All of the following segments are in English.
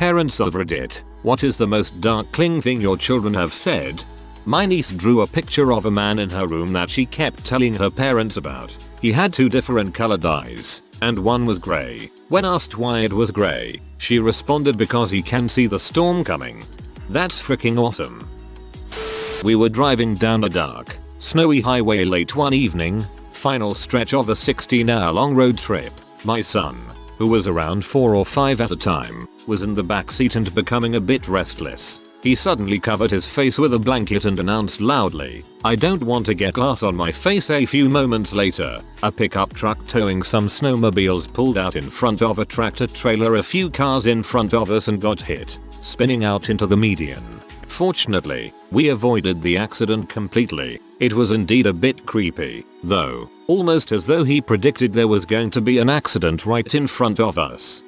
Parents of Reddit, what is the most dark cling thing your children have said? My niece drew a picture of a man in her room that she kept telling her parents about. He had 2 different colored eyes, and one was grey. When asked why it was grey, she responded because he can see the storm coming. That's freaking awesome. We were driving down a dark, snowy highway late one evening, final stretch of a 16-hour-long road trip. My son, who was around 4 or 5 at the time, was in the backseat and becoming a bit restless. He suddenly covered his face with a blanket and announced loudly, "I don't want to get glass on my face." A few moments later, a pickup truck towing some snowmobiles pulled out in front of a tractor trailer a few cars in front of us and got hit, spinning out into the median. Fortunately, we avoided the accident completely. It was indeed a bit creepy, though, almost as though he predicted there was going to be an accident right in front of us.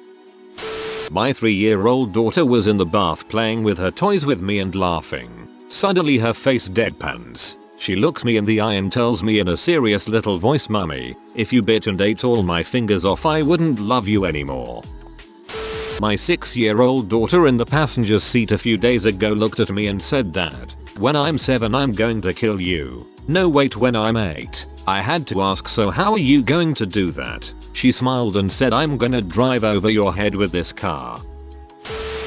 My 3-year-old daughter was in the bath playing with her toys with me and laughing. Suddenly her face deadpans. She looks me in the eye and tells me in a serious little voice, "Mummy, if you bit and ate all my fingers off, I wouldn't love you anymore." My 6-year-old daughter in the passenger seat a few days ago looked at me and said, "Dad, when I'm 7 I'm going to kill you." No, wait, when I'm 8. I had to ask, "So how are you going to do that?" She smiled and said, "I'm gonna drive over your head with this car."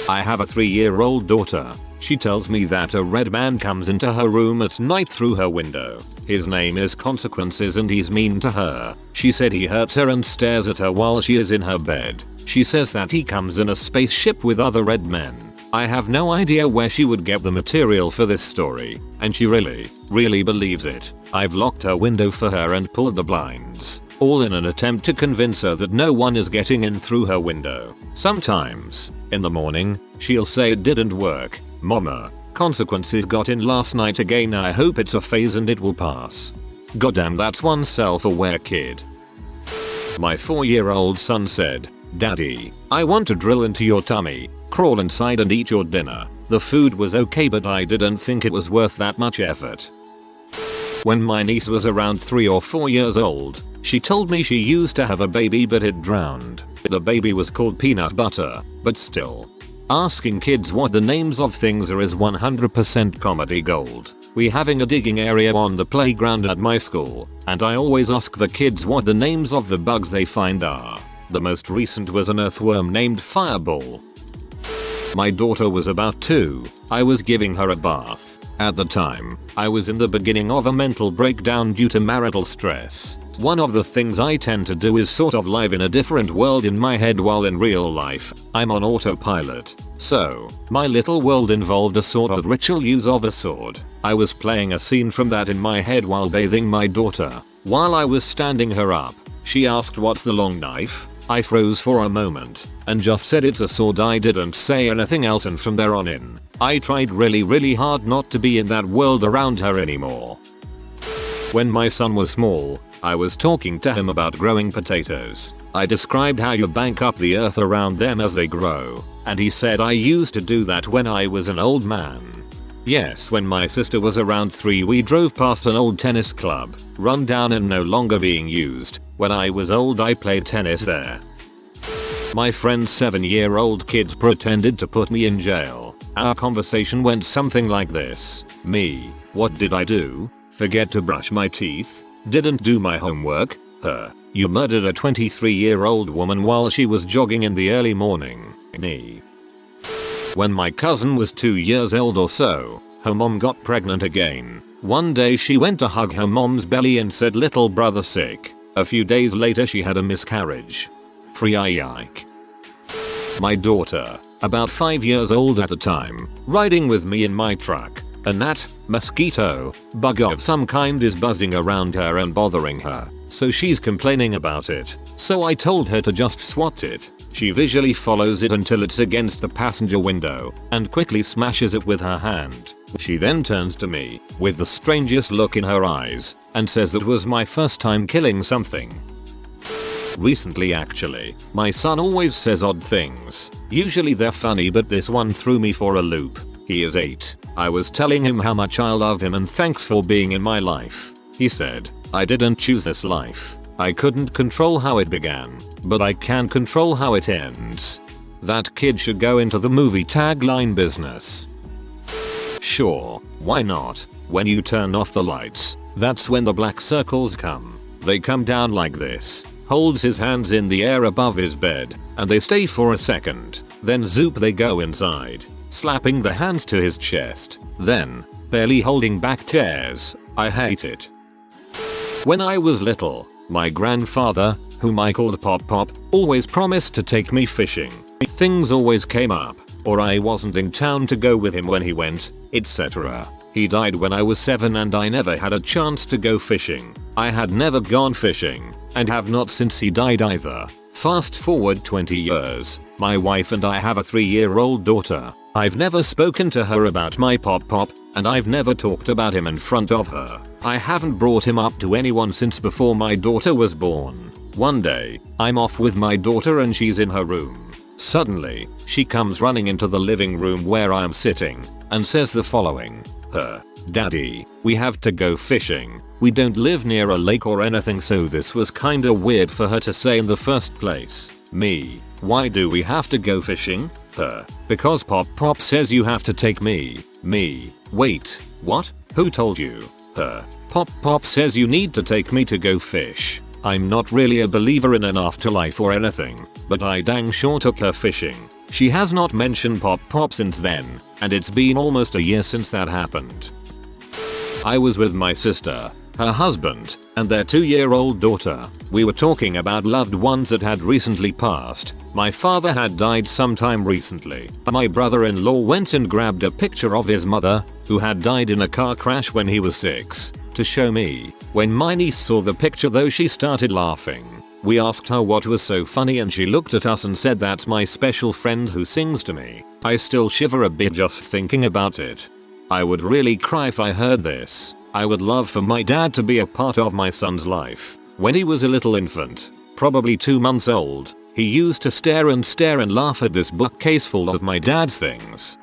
I have a 3-year-old daughter. She tells me that a red man comes into her room at night through her window. His name is Consequences and he's mean to her. She said he hurts her and stares at her while she is in her bed. She says that he comes in a spaceship with other red men. I have no idea where she would get the material for this story, and she really believes it. I've locked her window for her and pulled the blinds, all in an attempt to convince her that no one is getting in through her window. Sometimes, in the morning, she'll say it didn't work. "Mama, Consequences got in last night again. I hope it's a phase and it will pass." Goddamn, that's one self-aware kid. My 4-year-old son said, "Daddy, I want to drill into your tummy, crawl inside and eat your dinner." The food was okay, but I didn't think it was worth that much effort. When my niece was around 3 or 4 years old, she told me she used to have a baby but it drowned. The baby was called Peanut Butter, but still. Asking kids what the names of things are is 100% comedy gold. We having a digging area on the playground at my school, and I always ask the kids what the names of the bugs they find are. The most recent was an earthworm named Fireball. My daughter was about 2. I was giving her a bath. At the time, I was in the beginning of a mental breakdown due to marital stress. One of the things I tend to do is sort of live in a different world in my head while in real life, I'm on autopilot. So, my little world involved a sort of ritual use of a sword. I was playing a scene from that in my head while bathing my daughter. While I was standing her up, she asked, "What's the long knife?" I froze for a moment and just said, "It's a sword." I didn't say anything else, and from there on in, I tried really hard not to be in that world around her anymore. When my son was small, I was talking to him about growing potatoes. I described how you bank up the earth around them as they grow, and he said, "I used to do that when I was an old man." Yes, when my sister was around 3 we drove past an old tennis club, run down and no longer being used. When I was old I played tennis there. My friend's 7-year-old kid pretended to put me in jail. Our conversation went something like this. "Me, what did I do? Forget to brush my teeth? Didn't do my homework? Her, you murdered a 23-year-old woman while she was jogging in the early morning." Me. When my cousin was 2 years old or so, her mom got pregnant again. One day she went to hug her mom's belly and said, "Little brother sick." A few days later she had a miscarriage. Free yike. My daughter, about 5 years old at the time, riding with me in my truck. A gnat, mosquito, bug of some kind is buzzing around her and bothering her, so she's complaining about it. So I told her to just swat it. She visually follows it until it's against the passenger window and quickly smashes it with her hand. She then turns to me with the strangest look in her eyes and says it was my first time killing something. Recently actually, my son always says odd things. Usually they're funny, but this one threw me for a loop. He is 8. I was telling him how much I love him and thanks for being in my life. He said, "I didn't choose this life. I couldn't control how it began, but I can control how it ends." That kid should go into the movie tagline business. Sure, why not? When you turn off the lights, that's when the black circles come. They come down like this, holds his hands in the air above his bed, and they stay for a second, then zoop they go inside, slapping the hands to his chest, then, barely holding back tears. I hate it. When I was little, my grandfather, whom I called Pop Pop, always promised to take me fishing. Things always came up, or I wasn't in town to go with him when he went, etc. He died when I was 7 and I never had a chance to go fishing. I had never gone fishing, and have not since he died either. Fast forward 20 years, my wife and I have a 3-year-old daughter. I've never spoken to her about my Pop Pop, and I've never talked about him in front of her. I haven't brought him up to anyone since before my daughter was born. One day, I'm off with my daughter and she's in her room. Suddenly, she comes running into the living room where I am sitting, and says the following. Daddy, we have to go fishing. We don't live near a lake or anything, so this was kinda weird for her to say in the first place. Me, why do we have to go fishing? Because Pop Pop says you have to take me. Me, wait, what? Who told you? Pop Pop says you need to take me to go fish. I'm not really a believer in an afterlife or anything, but I dang sure took her fishing. She has not mentioned Pop Pop since then, and it's been almost a year since that happened. I was with my sister, her husband, and their 2-year-old daughter. We were talking about loved ones that had recently passed. My father had died sometime recently. My brother-in-law went and grabbed a picture of his mother, who had died in a car crash when he was 6, to show me. When my niece saw the picture though, she started laughing. We asked her what was so funny and she looked at us and said, "That's my special friend who sings to me." I still shiver a bit just thinking about it. I would really cry if I heard this. I would love for my dad to be a part of my son's life. When he was a little infant, probably 2 months old, he used to stare and laugh at this bookcase full of my dad's things.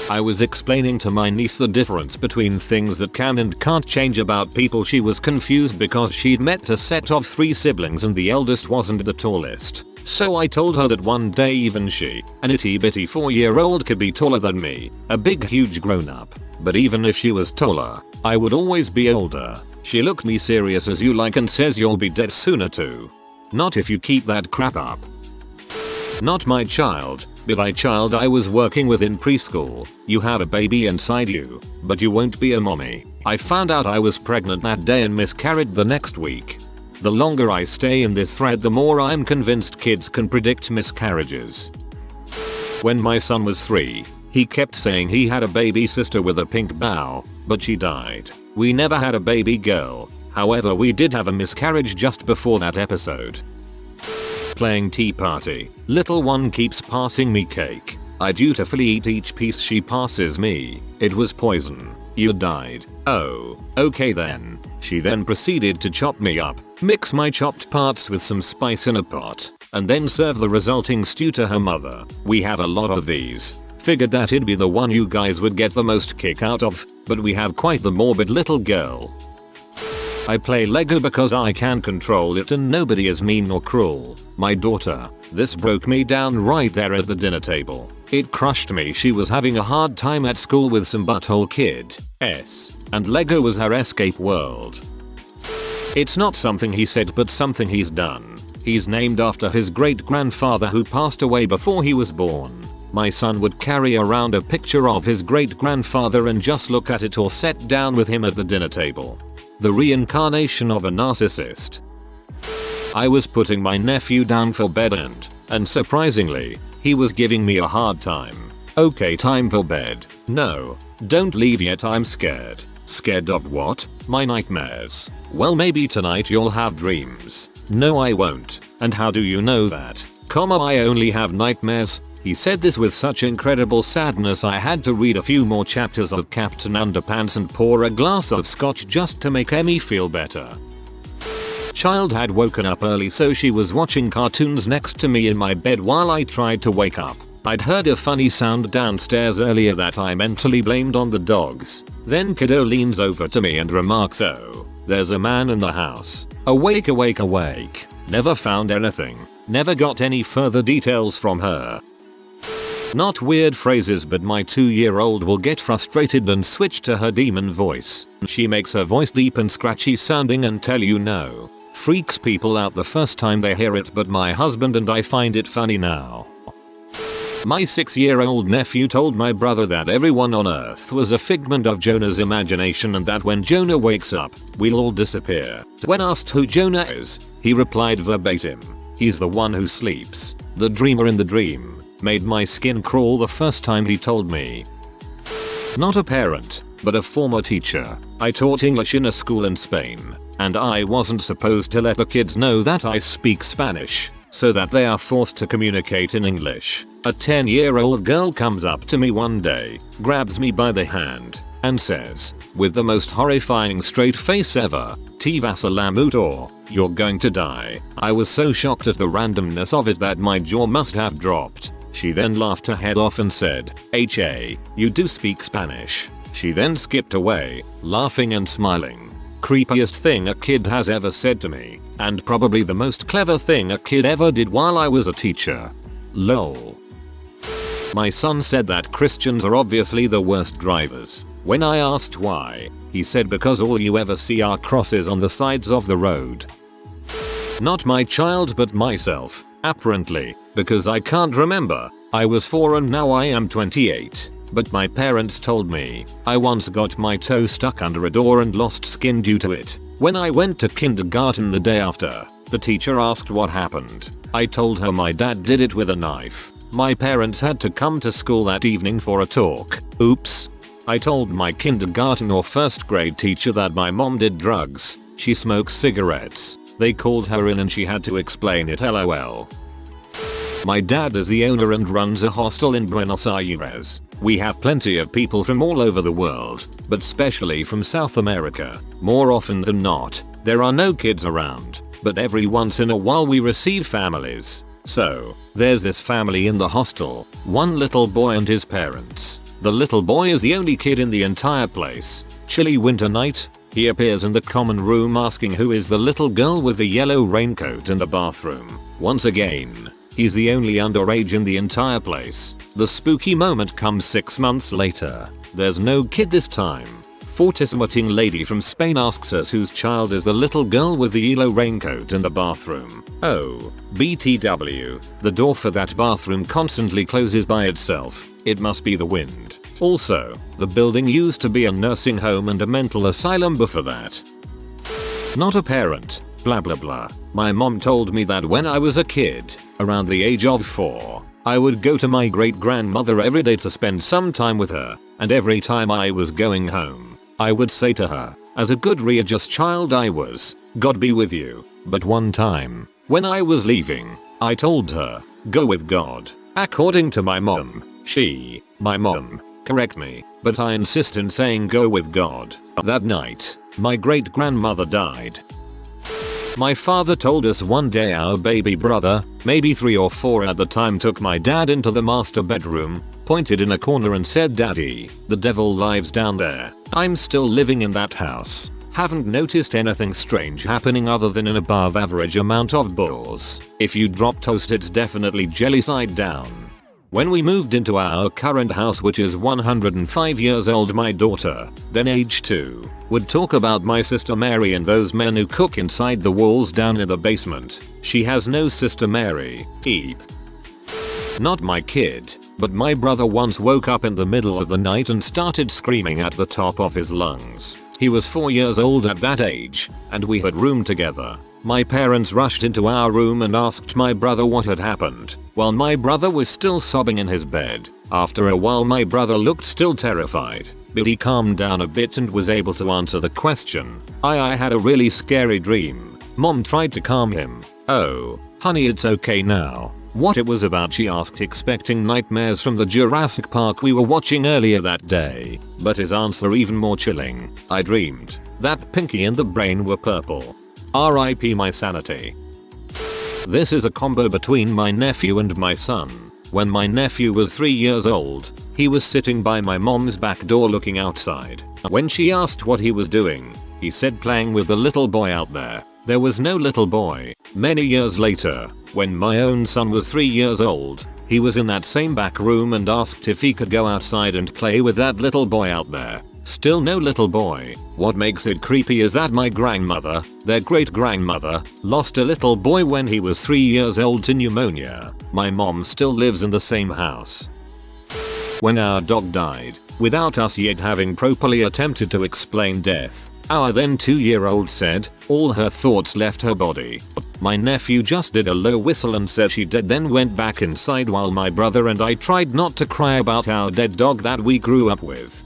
I was explaining to my niece the difference between things that can and can't change about people. She was confused because she'd met a set of 3 siblings and the eldest wasn't the tallest. So I told her that one day even she, an itty bitty 4-year-old, could be taller than me, a big huge grown up. But even if she was taller, I would always be older. She looked me serious as you like and says, "You'll be dead sooner too. Not if you keep that crap up." Not my child, but a child I was working with in preschool. You have a baby inside you, but you won't be a mommy. I found out I was pregnant that day and miscarried the next week. The longer I stay in this thread, the more I'm convinced kids can predict miscarriages. When my son was 3, he kept saying he had a baby sister with a pink bow, but she died. We never had a baby girl. However, we did have a miscarriage just before that episode. Playing tea party. Little one keeps passing me cake. I dutifully eat each piece she passes me. It was poison. You died. Oh, okay then. She then proceeded to chop me up, mix my chopped parts with some spice in a pot, and then serve the resulting stew to her mother. We have a lot of these. Figured that it'd be the one you guys would get the most kick out of, but we have quite the morbid little girl. I play Lego because I can control it and nobody is mean or cruel. My daughter, this broke me down right there at the dinner table. It crushed me. She was having a hard time at school with some butthole kid, and Lego was her escape world. It's not something he said but something he's done. He's named after his great-grandfather who passed away before he was born. My son would carry around a picture of his great-grandfather and just look at it or sit down with him at the dinner table. The reincarnation of a narcissist. I was putting my nephew down for bed and surprisingly, he was giving me a hard time. "Okay, time for bed." "No, don't leave yet, I'm scared." "Scared of what?" "My nightmares." "Well, maybe tonight you'll have dreams." "No, I won't." "And how do you know that?" "I only have nightmares." He said this with such incredible sadness I had to read a few more chapters of Captain Underpants and pour a glass of scotch just to make Emmy feel better. Child had woken up early, so she was watching cartoons next to me in my bed while I tried to wake up. I'd heard a funny sound downstairs earlier that I mentally blamed on the dogs. Then kiddo leans over to me and remarks, "Oh, there's a man in the house." Awake, awake, awake. Never found anything. Never got any further details from her. Not weird phrases, but my 2-year-old will get frustrated and switch to her demon voice. She makes her voice deep and scratchy sounding and tell you no. Freaks people out the first time they hear it, but my husband and I find it funny now. My 6-year-old nephew told my brother that everyone on Earth was a figment of Jonah's imagination and that when Jonah wakes up, we'll all disappear. When asked who Jonah is, he replied verbatim, "He's the one who sleeps, the dreamer in the dream." Made my skin crawl the first time he told me. Not a parent, but a former teacher. I taught English in a school in Spain, and I wasn't supposed to let the kids know that I speak Spanish, so that they are forced to communicate in English. A 10-year-old girl comes up to me one day, grabs me by the hand, and says, with the most horrifying straight face ever, "Te vas a la mutor, you're going to die." I was so shocked at the randomness of it that my jaw must have dropped. She then laughed her head off and said, "Hey, you do speak Spanish." She then skipped away, laughing and smiling. Creepiest thing a kid has ever said to me, and probably the most clever thing a kid ever did while I was a teacher. LOL. My son said that Christians are obviously the worst drivers. When I asked why, he said because all you ever see are crosses on the sides of the road. Not my child but myself, apparently, because I can't remember. I was 4 and now I am 28. But my parents told me I once got my toe stuck under a door and lost skin due to it. When I went to kindergarten the day after, the teacher asked what happened. I told her my dad did it with a knife. My parents had to come to school that evening for a talk. Oops. I told my kindergarten or first grade teacher that my mom did drugs. She smokes cigarettes. They called her in and she had to explain it, LOL. My dad is the owner and runs a hostel in Buenos Aires. We have plenty of people from all over the world, but especially from South America. More often than not, there are no kids around, but every once in a while we receive families. So, there's this family in the hostel, one little boy and his parents. The little boy is the only kid in the entire place. Chilly winter night, he appears in the common room asking who is the little girl with the yellow raincoat in the bathroom. Once again, he's the only underage in the entire place. The spooky moment comes 6 months later. There's no kid this time. Fortissimo-ting lady from Spain asks us whose child is the little girl with the yellow raincoat in the bathroom. Oh, BTW. The door for that bathroom constantly closes by itself. It must be the wind. Also, the building used to be a nursing home and a mental asylum before that. Not a parent. Blah blah blah. My mom told me that when I was a kid, around the age of 4, I would go to my great grandmother every day to spend some time with her, and every time I was going home, I would say to her, as a good religious child I was, "God be with you." But one time, when I was leaving, I told her, "Go with God." According to my mom, my mom, correct me, but I insist in saying go with God. That night, my great grandmother died. My father told us one day our baby brother, maybe 3 or 4 at the time, took my dad into the master bedroom, pointed in a corner and said, "Daddy, the devil lives down there." I'm still living in that house. Haven't noticed anything strange happening other than an above average amount of balls. If you drop toast it's definitely jelly side down. When we moved into our current house, which is 105 years old, my daughter, then age 2, would talk about my sister Mary and those men who cook inside the walls down in the basement. She has no sister Mary. Eep. Not my kid, but my brother once woke up in the middle of the night and started screaming at the top of his lungs. He was 4 years old at that age, and we had roomed together. My parents rushed into our room and asked my brother what had happened, while my brother was still sobbing in his bed. After a while my brother looked still terrified, but he calmed down a bit and was able to answer the question. I had a really scary dream. Mom tried to calm him. "Oh, honey, it's okay now." What it was about, she asked, expecting nightmares from the Jurassic Park we were watching earlier that day. But his answer even more chilling. "I dreamed that Pinky and the brain were purple." RIP my sanity. This is a combo between my nephew and my son. When my nephew was 3 years old, he was sitting by my mom's back door looking outside. When she asked what he was doing, he said playing with the little boy out there. There was no little boy. Many years later, when my own son was 3 years old, he was in that same back room and asked if he could go outside and play with that little boy out there. Still no little boy. What makes it creepy is that my grandmother, their great grandmother, lost a little boy when he was 3 years old to pneumonia. My mom still lives in the same house. When our dog died, without us yet having properly attempted to explain death, our then 2-year-old said all her thoughts left her body. My nephew just did a low whistle and said she did, then went back inside while my brother and I tried not to cry about our dead dog that we grew up with.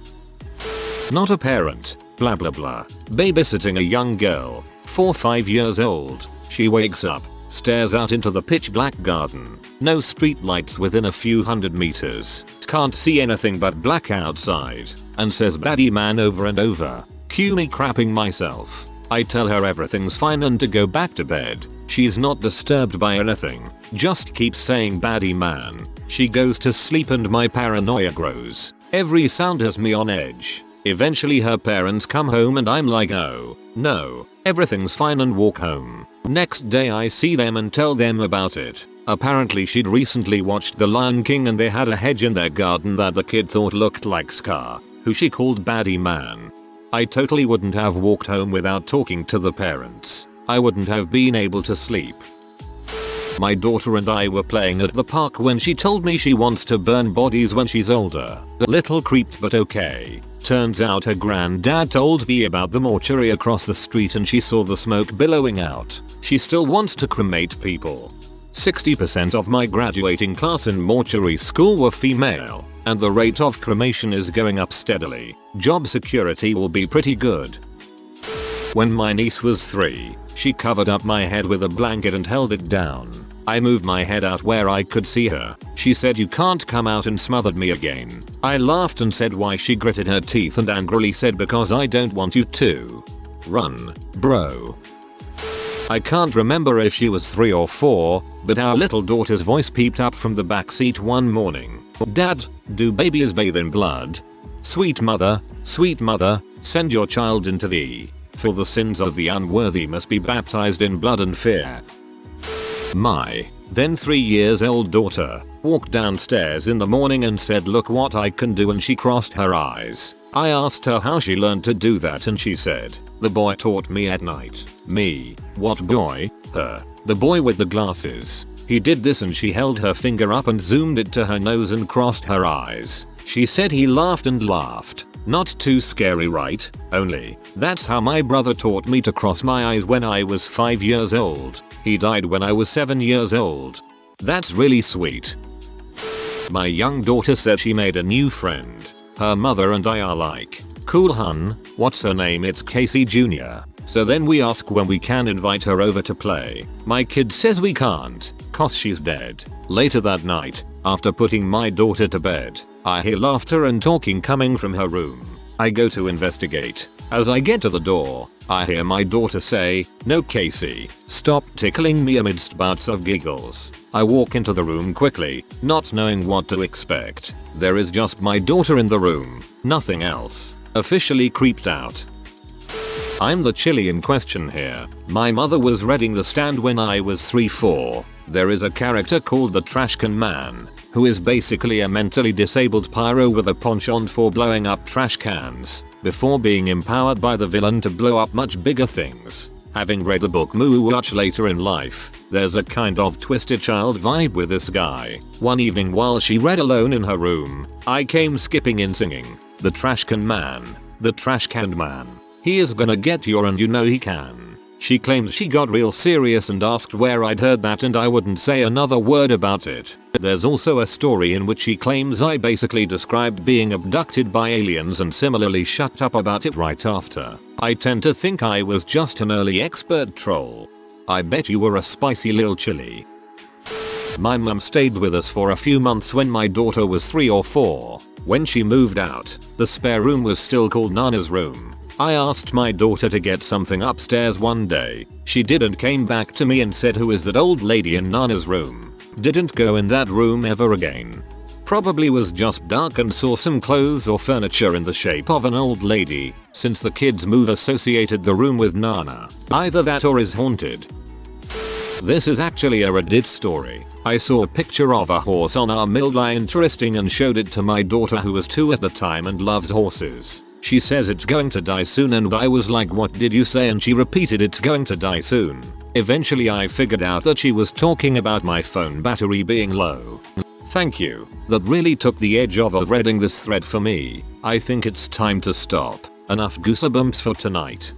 Not a parent, blah blah blah. Babysitting a young girl, 4-5 years old. She wakes up, stares out into the pitch black garden. No street lights within a few hundred meters. Can't see anything but black outside. And says Baddie man over and over. Cue me crapping myself. I tell her everything's fine and to go back to bed. She's not disturbed by anything. Just keeps saying Baddie man. She goes to sleep and my paranoia grows. Every sound has me on edge. Eventually her parents come home and I'm like, oh no, everything's fine, and walk home. Next day I see them and tell them about it. Apparently she'd recently watched The Lion King and they had a hedge in their garden that the kid thought looked like Scar, who she called Baddie man. I totally wouldn't have walked home without talking to the parents. I wouldn't have been able to sleep. My daughter and I were playing at the park when she told me she wants to burn bodies when she's older. A little creeped but okay. Turns out her granddad told me about the mortuary across the street and she saw the smoke billowing out. She still wants to cremate people. 60% of my graduating class in mortuary school were female, and the rate of cremation is going up steadily. Job security will be pretty good. When my niece was 3, she covered up my head with a blanket and held it down. I moved my head out where I could see her. She said you can't come out, and smothered me again. I laughed and said why. She gritted her teeth and angrily said because I don't want you to. Run, bro. I can't remember if she was 3 or 4, but our little daughter's voice peeped up from the backseat one morning. Dad, do babies bathe in blood? Sweet mother, send your child into the for the sins of the unworthy must be baptized in blood and fear. My then 3 years old daughter walked downstairs in the morning and said look what I can do, and she crossed her eyes. I asked her how she learned to do that and she said, the boy taught me at night. Me, what boy? Her, the boy with the glasses. He did this, and she held her finger up and zoomed it to her nose and crossed her eyes. She said he laughed and laughed. Not too scary, right? Only, that's how my brother taught me to cross my eyes when I was 5 years old. He died when I was 7 years old. That's really sweet. My young daughter said she made a new friend. Her mother and I are like, cool hun, what's her name? It's Casey Jr. So then we ask when we can invite her over to play. My kid says we can't, cause she's dead. Later that night, after putting my daughter to bed, I hear laughter and talking coming from her room. I go to investigate. As I get to the door, I hear my daughter say, no Casey, stop tickling me, amidst bouts of giggles. I walk into the room quickly, not knowing what to expect. There is just my daughter in the room, nothing else. Officially creeped out. I'm the chili in question here. My mother was reading The Stand when I was 3-4. There is a character called the Trashcan Man, who is basically a mentally disabled pyro with a penchant for blowing up trash cans, before being empowered by the villain to blow up much bigger things. Having read the book much later in life, there's a kind of twisted child vibe with this guy. One evening while she read alone in her room, I came skipping in singing, the Trashcan Man, the trash can man. He is gonna get you and you know he can. She claims she got real serious and asked where I'd heard that, and I wouldn't say another word about it. There's also a story in which she claims I basically described being abducted by aliens and similarly shut up about it right after. I tend to think I was just an early expert troll. I bet you were a spicy lil chili. My mum stayed with us for a few months when my daughter was 3 or 4. When she moved out, the spare room was still called Nana's room. I asked my daughter to get something upstairs one day. She did and came back to me and said, who is that old lady in Nana's room? Didn't go in that room ever again. Probably was just dark and saw some clothes or furniture in the shape of an old lady, since the kids' mood associated the room with Nana. Either that or is haunted. This is actually a Reddit story. I saw a picture of a horse on our midline interesting and showed it to my daughter who was 2 at the time and loves horses. She says it's going to die soon and I was like, what did you say? And she repeated, it's going to die soon. Eventually I figured out that she was talking about my phone battery being low. Thank you. That really took the edge off of reading this thread for me. I think it's time to stop. Enough goosebumps for tonight.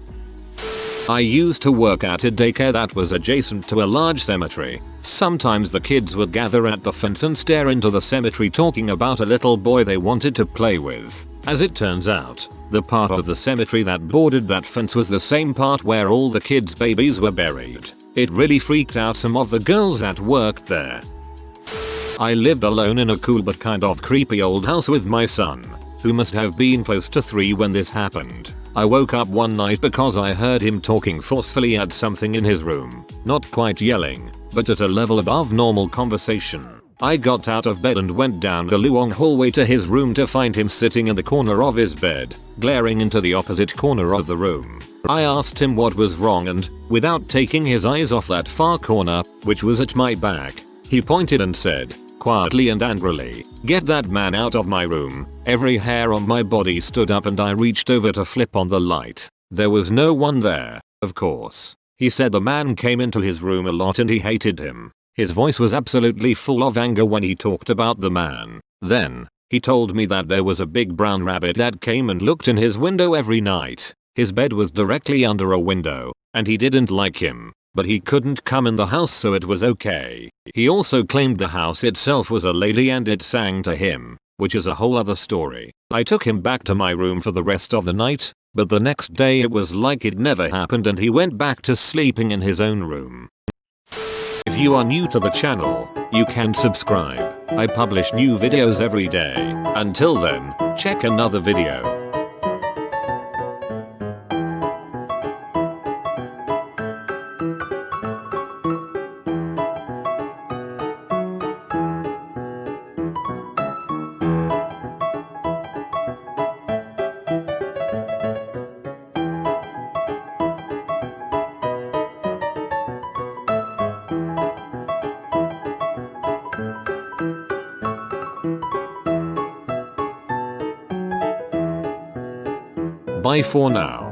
I used to work at a daycare that was adjacent to a large cemetery. Sometimes the kids would gather at the fence and stare into the cemetery talking about a little boy they wanted to play with. As it turns out, the part of the cemetery that bordered that fence was the same part where all the kids' babies were buried. It really freaked out some of the girls that worked there. I lived alone in a cool but kind of creepy old house with my son, who must have been close to 3 when this happened. I woke up one night because I heard him talking forcefully at something in his room. Not quite yelling, but at a level above normal conversation. I got out of bed and went down the long hallway to his room to find him sitting in the corner of his bed, glaring into the opposite corner of the room. I asked him what was wrong and, without taking his eyes off that far corner, which was at my back, he pointed and said, quietly and angrily, "Get that man out of my room." Every hair on my body stood up and I reached over to flip on the light. There was no one there, of course. He said the man came into his room a lot and he hated him. His voice was absolutely full of anger when he talked about the man. Then, he told me that there was a big brown rabbit that came and looked in his window every night. His bed was directly under a window, and he didn't like him. But he couldn't come in the house, so it was okay. He also claimed the house itself was a lady and it sang to him, which is a whole other story. I took him back to my room for the rest of the night, but the next day it was like it never happened and he went back to sleeping in his own room. If you are new to the channel, you can subscribe. I publish new videos every day. Until then, check another video. Bye for now.